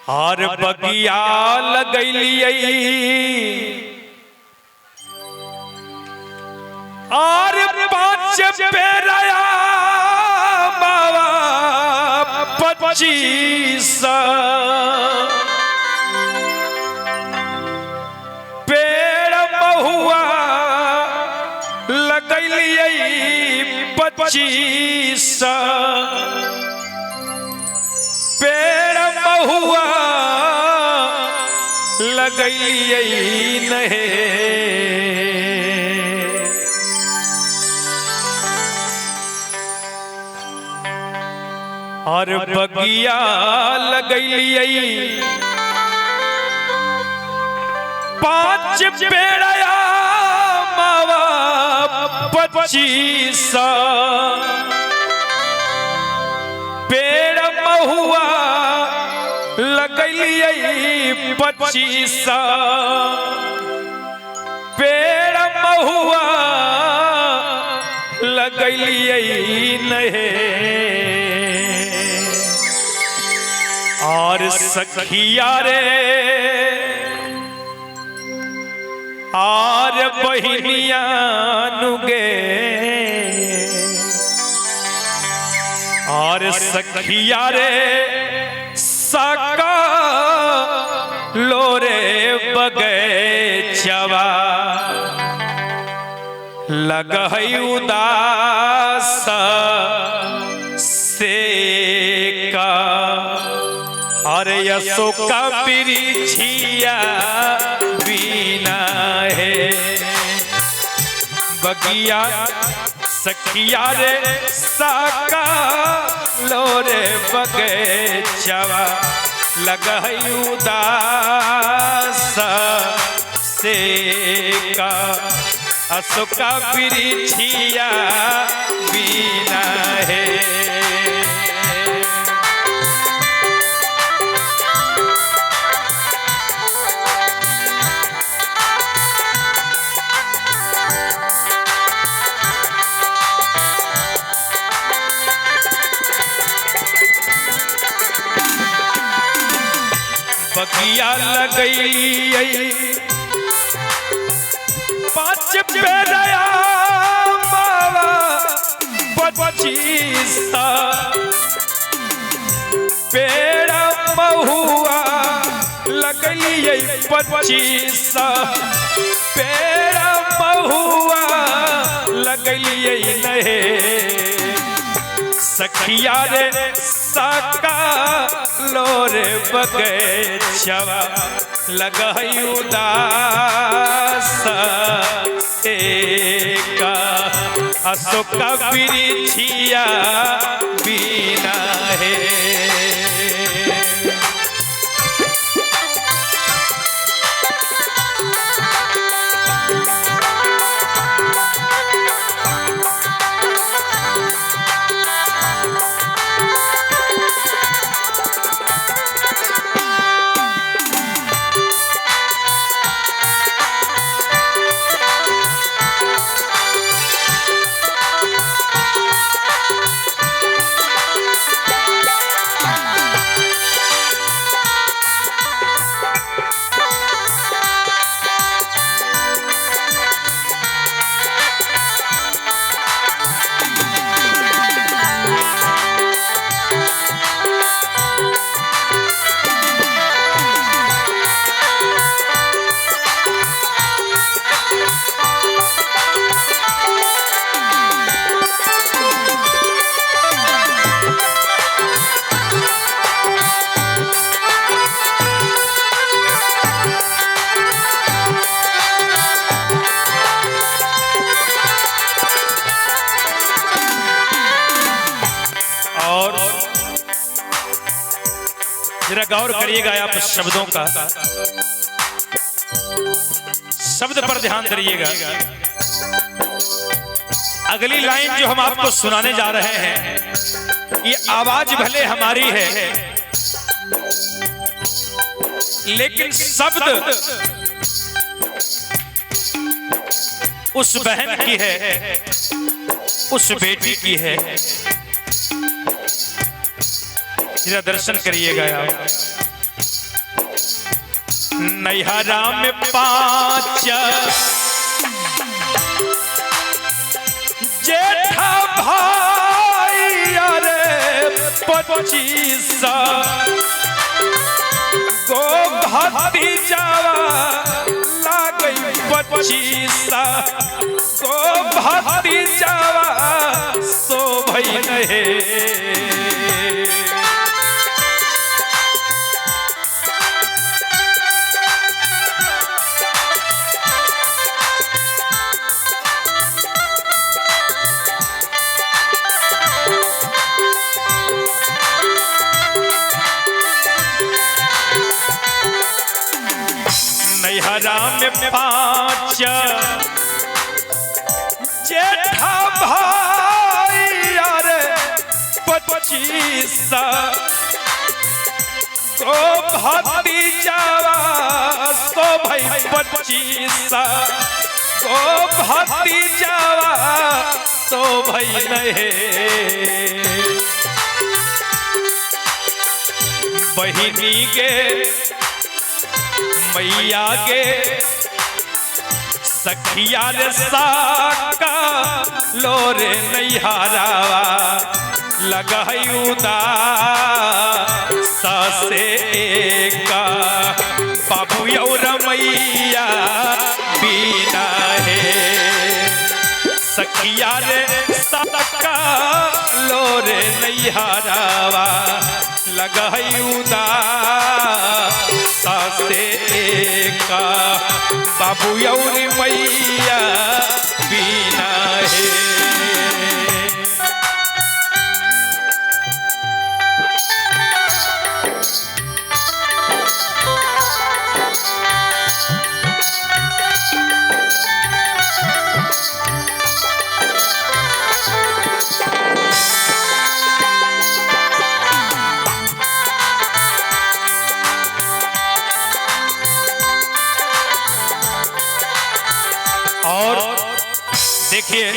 और बगिया लगैलियै और 5 पेराया बाबा 25 पेड़ महुआ लगैलियै 25 पेड़ महुआ लगैलियै नहे और बगिया लगैलियै 5 पेड़या मावा 25 पेड़ महुआ लगैलियै 25 पेड़ महुआ लगैलियै नहे और सखिया रे और बहिनिया नुगे और सखिया रे सका लोरे बगैचवा लगहै उदास से का और अशोका बिरिछिया बीना है बगिया सखिया रे साका लोरे बगैचवा लगहै उदास से का अशोका बिरिछिया बीना है बगिया लगैलियै 5 पेड़या बाबा 25 पेड़ महुआ लगैलियै 25 पेड़ महुआ लगैलियै नहे सखिया रे साका लोरे बगैचवा लगहै उदास एका अशोका बिरिछिया बीना है जरा गौर करिएगा आप शब्दों का शब्द पर ध्यान दीजिएगा अगली लाइन जो हम आपको सुनाने जा रहे हैं ये आवाज भले हमारी है लेकिन शब्द उस बहन की है उस बेटी की है जरा दर्शन करिएगा आप। नैहरा में 5 जेठा भाई अरे 25 गो भतीजावा लागई 25 गो भतीजावा सो भई रहे। नैहरा में 5 जेठा भाई अरे 25 गो भतीजावा सो भाई 25 गो भतीजावा सो भाई रहे। बहिनी के मैया के सखिया रे साका लोरे नैहरावा लगई उदास से एका बाबू और मैया बीना है। सखिया रे साका लोरे नैहरावा लगई उदास से एका बाबू और मैया बीना है। और देखिए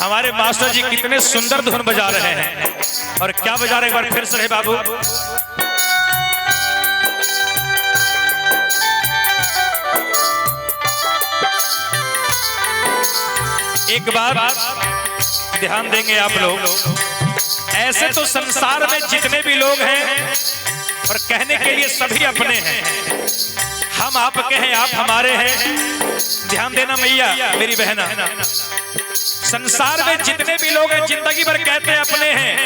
हमारे मास्टर जी कितने सुंदर धुन बजा रहे हैं। और क्या बजा रहे हैं, एक बार फिर से है बाबू। एक बार ध्यान देंगे आप लोग, ऐसे तो संसार में जितने भी लोग हैं और कहने के लिए सभी अपने हैं, हम आपके हैं, आप हमारे हैं। ध्यान देना मैया मेरी बहना, संसार में जितने भी लोग हैं जिंदगी भर कहते हैं अपने हैं,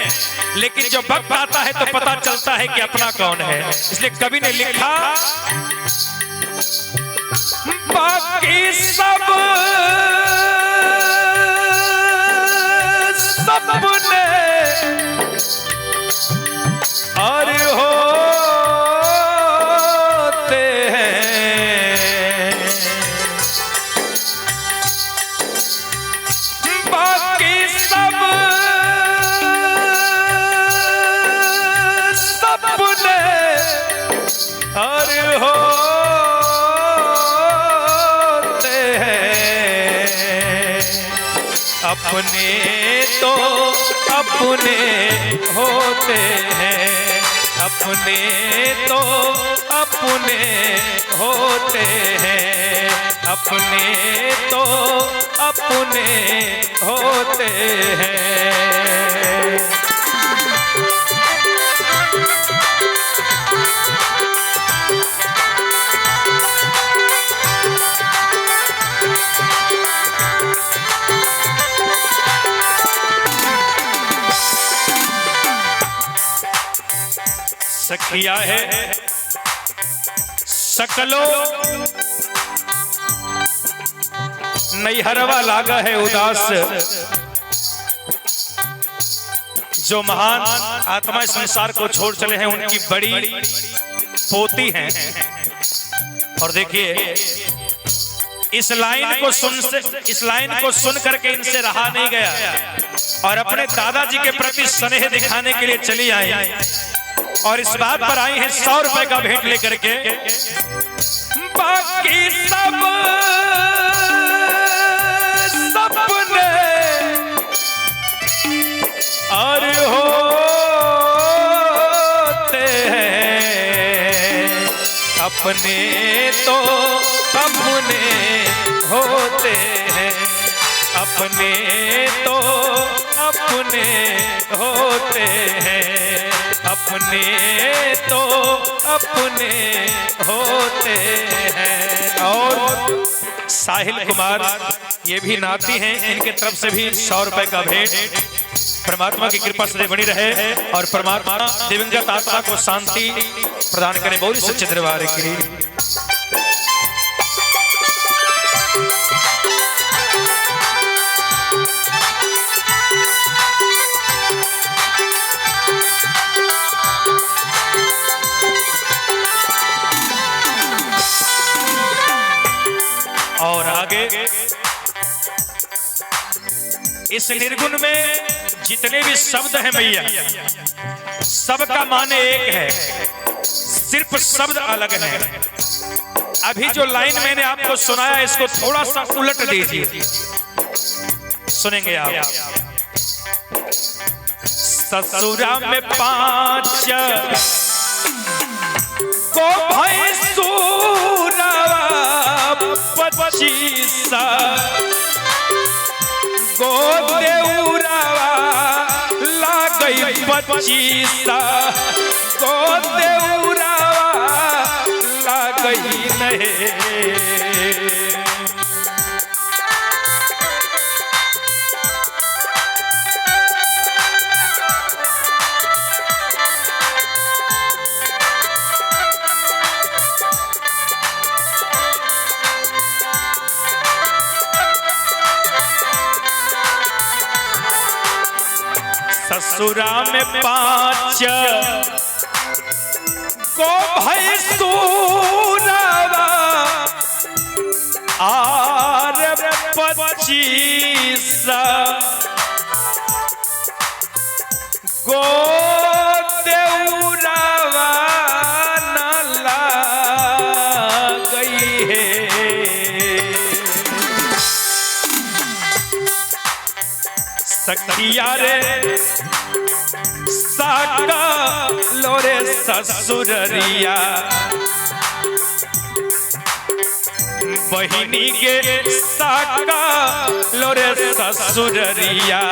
लेकिन जब वक्त आता है तो पता चलता है कि अपना कौन है। इसलिए कवि ने लिखा बाकी सब सबने और होते हैं, बाकी सब सबने और होते हैं। अपने तो अपने होते हैं, अपने तो अपने होते हैं, अपने तो अपने होते हैं। सखिया है सकलो नैहरवा लागा है उदास, जो महान आत्मा संसार को छोड़ चले हैं उनकी बड़ी पोती हैं। और देखिए इस लाइन को सुन करके इनसे रहा नहीं गया और अपने दादाजी के प्रति स्नेह दिखाने के लिए चली आई और इस बात पर आई हैं 100 रुपए का भेंट लेकर के। बाकी सब सपने और होते हैं, अपने तो अपने होते हैं, अपने तो अपने होते हैं, अपने तो अपने होते हैं। और साहिल कुमार ये भी नाती हैं, इनके तरफ से भी 100 रुपए का भेंट। परमात्मा की कृपा से बनी रहे और परमात्मा दिवंगत आत्मा को शांति प्रदान करें। बोली सच्चे दरबार की। और आगे इस निर्गुण में जितने भी शब्द हैं भैया, सबका माने एक है, सिर्फ शब्द अलग है। अभी जो लाइन मैंने आपको सुनाया इसको थोड़ा सा उलट दीजिए, सुनेंगे आप। ससुरा में 5 को भैंसूरा 25 गो देउरावा लागई 25 गो देउरावा लागई नहीं। ससुरा में 5 को भैंसूरावा आर 25 गो देउरावा न लागई है। सखिया रे साका लोरे ससुररिया, बहिनी के साका लोरे ससुररिया।